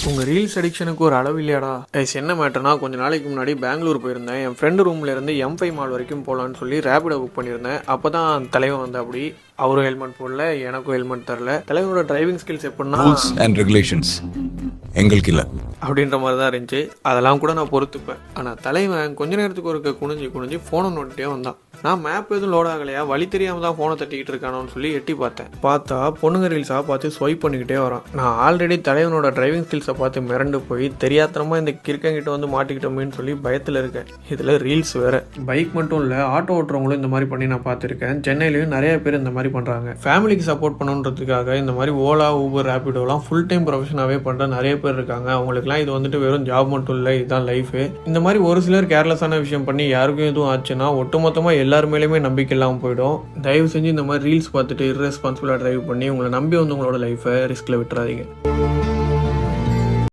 உங்கள் ரீல்ஸ் அடிக்ஷனுக்கு ஒரு அளவு இல்லையாடா? என்ன மேட்டர்னா, கொஞ்ச நாளைக்கு முன்னாடி பெங்களூர் போயிருந்தேன். என் ஃப்ரெண்டு ரூம்ல இருந்து M5 மால் வரைக்கும் போகலான்னு சொல்லி ரேபிடோ புக் பண்ணியிருந்தேன். அப்போ தான் தலைவன் வந்து அப்படி அவரும் ஹெல்மெட் போடல, எனக்கும் ஹெல்மெட் தரல. தலைவனோட டிரைவிங் ஸ்கில்ஸ் எப்படின்னா ரூல்ஸ் அண்ட் ரெகுலேஷன்ஸ் எங்களுக்கு இல்லை அப்படின்ற மாதிரி தான் இருந்துச்சு. அதெல்லாம் கூட நான் பொறுத்துப்பேன். ஆனால் தலைவன் கொஞ்ச நேரத்துக்கு ஒருக்க குனிஞ்சு ஃபோனை நோட்டிட்டே வந்தான். நான் மேப் எதுவும் லோட் ஆகலையா, வழி தெரியாமல் தான் ஃபோனை தட்டிக்கிட்டு இருக்கானோன்னு சொல்லி எட்டி பார்த்தா பொண்ணுங்க ரீல்ஸாக பார்த்து ஸ்வைப் பண்ணிக்கிட்டே வரான். நான் ஆல்ரெடி தலைவனோட டிரைவிங் ஸ்கில்ஸை பார்த்து மிரண்டு போய் தெரியாத்தனமா இந்த கிறுக்கங்கிட்ட வந்து மாட்டிக்கிட்டோமேன்னு சொல்லி பயத்தில் இருக்கேன். இதில் ரீல்ஸ் வேறு. பைக் மட்டும் இல்லை, ஆட்டோ ஓட்டுறவங்களும் இந்த மாதிரி பண்ணி நான் பார்த்துருக்கேன். சென்னையிலையும் நிறைய பேர் இந்த மாதிரி பண்ணுறாங்க. ஃபேமிலிக்கு சப்போர்ட் பண்ணணுன்றதுக்காக இந்த மாதிரி ஓலா, ஊபர், ரேபிடோலாம் ஃபுல் டைம் ப்ரொஃபஷனாகவே பண்ணுற நிறைய பேர் இருக்காங்க. அவங்களுக்குலாம் இது வந்துட்டு வெறும் ஜாப் மட்டும் இல்லை, இதுதான் லைஃபு. இந்த மாதிரி ஒரு சிலர் கேர்லெஸ்ஸான விஷயம் பண்ணி யாருக்கும் எதுவும் ஆச்சுன்னா ஒட்டுமொத்தமாக எல்லார் மேலேயுமே நம்பிக்கை இல்லாமல் போயிடும். தயவு செஞ்சு இந்த மாதிரி ரீல்ஸ் பார்த்துட்டு இர்ரெஸ்பான்சிபிளாக டிரைவ் பண்ணி உங்களை நம்பி வந்து உங்களோட லைஃப்பை ரிஸ்கில் விட்டுறாதீங்க.